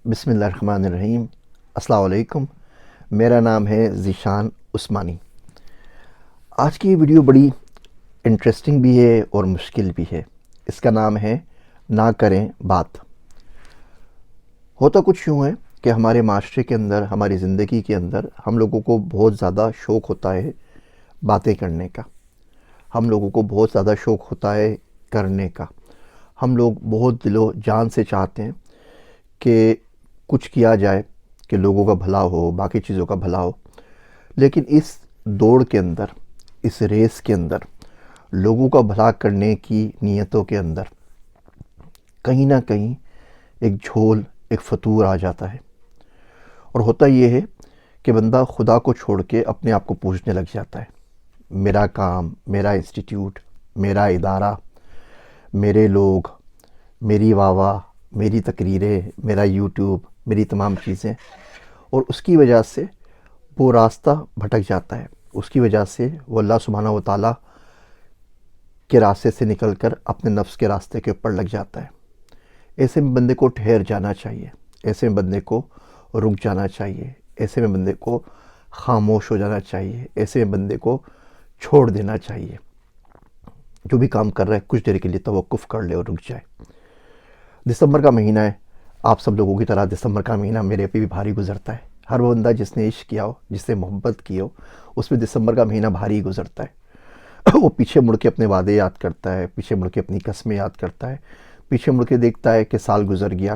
بسم اللہ الرحمن الرحیم۔ السلام علیکم، میرا نام ہے ذیشان عثمانی۔ آج کی یہ ویڈیو بڑی انٹرسٹنگ بھی ہے اور مشکل بھی ہے۔ اس کا نام ہے نہ کریں بات۔ ہوتا کچھ یوں ہے کہ ہمارے معاشرے کے اندر، ہماری زندگی کے اندر ہم لوگوں کو بہت زیادہ شوق ہوتا ہے باتیں کرنے کا، ہم لوگوں کو بہت زیادہ شوق ہوتا ہے کرنے کا۔ ہم لوگ بہت دل و جان سے چاہتے ہیں کہ کچھ کیا جائے، کہ لوگوں کا بھلا ہو، باقی چیزوں کا بھلا ہو۔ لیکن اس دوڑ کے اندر، اس ریس کے اندر، لوگوں کا بھلا کرنے کی نیتوں کے اندر کہیں نہ کہیں ایک جھول، ایک فتور آ جاتا ہے، اور ہوتا یہ ہے کہ بندہ خدا کو چھوڑ کے اپنے آپ کو پوجنے لگ جاتا ہے۔ میرا کام، میرا انسٹیٹیوٹ، میرا ادارہ، میرے لوگ، میری واہ واہ، میری تقریریں، میرا یوٹیوب، میری تمام چیزیں، اور اس کی وجہ سے وہ راستہ بھٹک جاتا ہے۔ اس کی وجہ سے وہ اللہ سبحانہ و تعالیٰ کے راستے سے نکل کر اپنے نفس کے راستے کے اوپر لگ جاتا ہے۔ ایسے میں بندے کو ٹھہر جانا چاہیے، ایسے میں بندے کو رک جانا چاہیے، ایسے میں بندے کو خاموش ہو جانا چاہیے، ایسے میں بندے کو چھوڑ دینا چاہیے۔ جو بھی کام کر رہا ہے کچھ دیر کے لیے توقف کر لے اور رک جائے۔ دسمبر کا مہینہ ہے، آپ سب لوگوں کی طرح دسمبر کا مہینہ میرے پہ بھی بھاری گزرتا ہے۔ ہر وہ بندہ جس نے عشق کیا ہو، جس نے محبت کی ہو، اس میں دسمبر کا مہینہ بھاری گزرتا ہے۔ وہ پیچھے مڑ کے اپنے وعدے یاد کرتا ہے، پیچھے مڑ کے اپنی قسمیں یاد کرتا ہے، پیچھے مڑ کے دیکھتا ہے کہ سال گزر گیا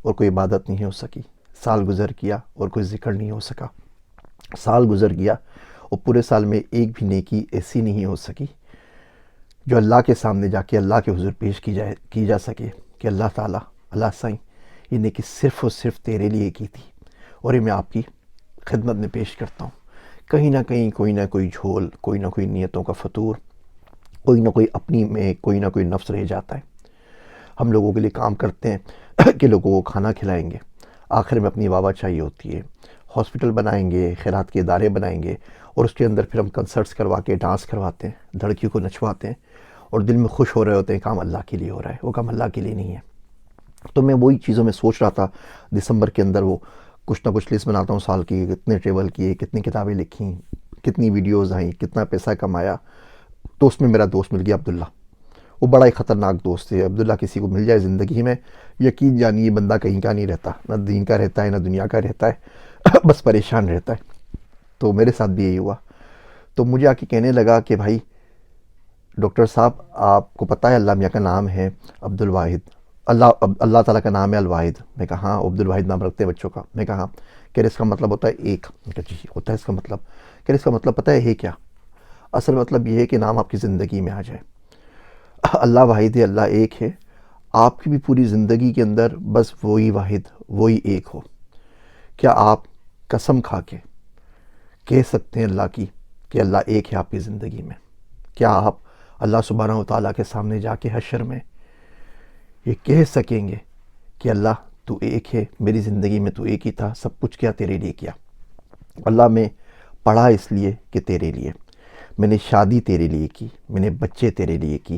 اور کوئی عبادت نہیں ہو سکی، سال گزر گیا اور کوئی ذکر نہیں ہو سکا، سال گزر گیا اور پورے سال میں ایک بھی نیکی ایسی نہیں ہو سکی جو اللہ کے سامنے جا کے اللہ کے حضور پیش کی جا سکے کہ اللہ تعالیٰ، اللہ سائیں، یہ نیکی صرف اور صرف تیرے لیے کی تھی اور یہ میں آپ کی خدمت میں پیش کرتا ہوں۔ کہیں نہ کہیں کوئی نہ کوئی جھول، کوئی نہ کوئی نیتوں کا فطور، کوئی نہ کوئی اپنی میں کوئی نہ کوئی نفس رہ جاتا ہے۔ ہم لوگوں کے لیے کام کرتے ہیں کہ لوگوں کو کھانا کھلائیں گے، آخر میں اپنی واہ چاہیے ہوتی ہے۔ ہاسپٹل بنائیں گے، خیرات کے ادارے بنائیں گے، اور اس کے اندر پھر ہم کنسرٹس کروا کے ڈانس کرواتے ہیں، لڑکیوں کو نچواتے ہیں، اور دل میں خوش ہو رہے ہوتے ہیں کام اللہ کے لیے ہو رہا ہے، وہ کام اللہ کے لیے نہیں ہے۔ تو میں وہی چیزوں میں سوچ رہا تھا دسمبر کے اندر، وہ کچھ نہ کچھ لسٹ بناتا ہوں سال کی، کتنے ٹریول کیے، کتنی کتابیں لکھیں، کتنی ویڈیوز آئیں، کتنا پیسہ کمایا۔ تو اس میں میرا دوست مل گیا عبداللہ۔ وہ بڑا ہی خطرناک دوست ہے عبداللہ۔ کسی کو مل جائے زندگی میں، یقین جانیے بندہ کہیں کا نہیں رہتا، نہ دین کا رہتا ہے نہ دنیا کا رہتا ہے، بس پریشان رہتا ہے۔ تو میرے ساتھ بھی یہی ہوا۔ تو مجھے آ کے کہنے لگا کہ بھائی ڈاکٹر صاحب، آپ کو پتہ ہے اللہ میاں کا نام ہے عبد الواحد، اللہ تعالیٰ کا نام ہے الواحد۔ میں کہا ہاں، عبد الواحد نام رکھتے ہیں بچوں کا۔ میں کہا کہ اس کا مطلب ہوتا ہے ایک۔ میں کہا جی ہوتا ہے اس کا مطلب؟ کہ اس کا مطلب پتہ ہے کیا؟ اصل مطلب یہ ہے کہ نام آپ کی زندگی میں آ جائے۔ اللہ واحد ہے، اللہ ایک ہے، آپ کی بھی پوری زندگی کے اندر بس وہی واحد، وہی ایک ہو۔ کیا آپ قسم کھا کے کہہ سکتے ہیں اللہ کی کہ اللہ ایک ہے آپ کی زندگی میں؟ کیا آپ اللہ سبحانہ و تعالیٰ کے سامنے جا کے حشر میں یہ کہہ سکیں گے کہ اللہ تو ایک ہے، میری زندگی میں تو ایک ہی تھا، سب کچھ کیا تیرے لیے کیا؟ اللہ میں پڑھا اس لیے کہ تیرے لیے، میں نے شادی تیرے لیے کی، میں نے بچے تیرے لیے کی،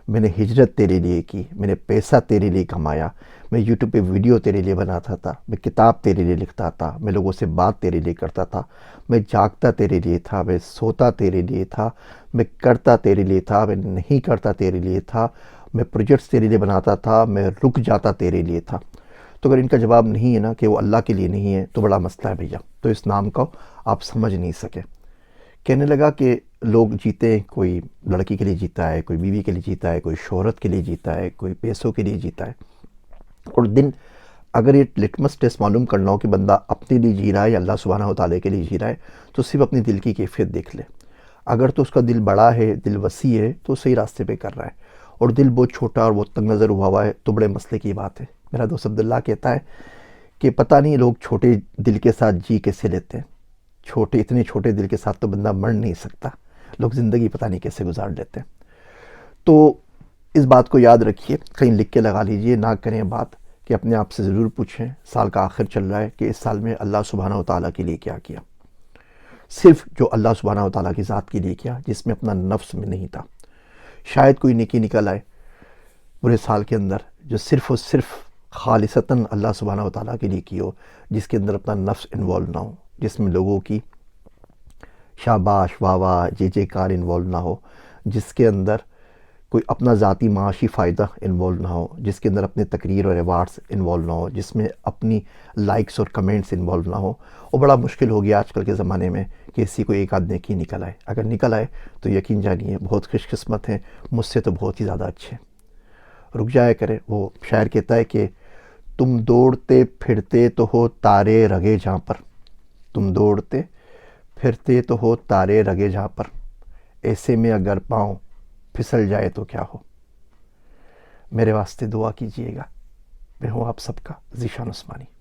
میں نے ہجرت تیرے لیے کی، میں نے پیسہ تیرے لیے کمایا، میں یوٹیوب پہ ویڈیو تیرے لیے بناتا تھا، میں کتاب تیرے لیے لکھتا تھا، میں لوگوں سے بات تیرے لیے کرتا تھا، میں جاگتا تیرے لیے تھا، میں سوتا تیرے لیے تھا، میں کرتا تیرے لیے تھا، میں نہیں کرتا تیرے لیے تھا، میں پروجیکٹس تیرے لیے بناتا تھا، میں رک جاتا تیرے لیے تھا۔ تو اگر ان کا جواب نہیں ہے نا کہ وہ اللہ کے لیے نہیں ہے تو بڑا مسئلہ ہے بھیا۔ تو اس نام کو آپ سمجھ نہیں سکے۔ کہنے لگا کہ لوگ جیتے ہیں، کوئی لڑکی کے لیے جیتا ہے، کوئی بیوی کے لیے جیتا ہے، کوئی شہرت کے لیے جیتا ہے، کوئی پیسوں کے لیے جیتا ہے۔ اور دن اگر یہ لٹمس ٹیسٹ معلوم کرنا ہو کہ بندہ اپنے لیے جی رہا ہے یا اللہ سبحانہ و تعالیٰ کے لیے جی رہا ہے، تو صرف اپنی دل کی کیفیت دیکھ لے۔ اگر تو اس کا دل بڑا ہے، دل وسیع ہے، تو صحیح راستے پہ کر رہا ہے، اور دل بہت چھوٹا اور بہت تنگ نظر ہوا ہے تو بڑے مسئلے کی بات ہے۔ میرا دوست عبداللہ کہتا ہے کہ پتہ نہیں لوگ چھوٹے دل کے ساتھ جی کیسے لیتے ہیں، اتنے چھوٹے دل کے ساتھ تو بندہ مر نہیں سکتا، لوگ زندگی پتہ نہیں کیسے گزار لیتے ہیں۔ تو اس بات کو یاد رکھیے، کہیں لکھ کے لگا لیجئے، نہ کریں بات، کہ اپنے آپ سے ضرور پوچھیں، سال کا آخر چل رہا ہے، کہ اس سال میں اللہ سبحانہ و تعالیٰ کے لیے کیا کیا؟ صرف جو اللہ سبحانہ و تعالیٰ کی ذات کے لیے کیا، جس میں اپنا نفس میں نہیں تھا۔ شاید کوئی نیکی نکل آئے پورے سال کے اندر جو صرف اور صرف خالصتاً اللہ سبحانہ و تعالیٰ کے لیے کی ہو، جس کے اندر اپنا نفس انوالو نہ ہو، جس میں لوگوں کی شاباش واہ واہ جے جے کار انوالو نہ ہو، جس کے اندر کوئی اپنا ذاتی معاشی فائدہ انوالو نہ ہو، جس کے اندر اپنے تقریر اور ایوارڈز انوالو نہ ہو، جس میں اپنی لائکس اور کمنٹس انوالو نہ ہو۔ وہ بڑا مشکل ہو گیا آج کل کے زمانے میں کہ اسی کو ایک آدھ نیکی نکل آئے۔ اگر نکل آئے تو یقین جانیے بہت خوش قسمت ہیں، مجھ سے تو بہت ہی زیادہ اچھے ہیں۔ رک جایا کرے، وہ شاعر کہتا ہے کہ تم دوڑتے پھرتے تو ہو تارے رگے جہاں پر، تم دوڑتے پھرتے تو ہو تارے رگے جہاں پر، ایسے میں اگر پاؤں پھسل جائے تو کیا ہو۔ میرے واسطے دعا کیجئے گا۔ میں ہوں آپ سب کا ذیشان عثمانی۔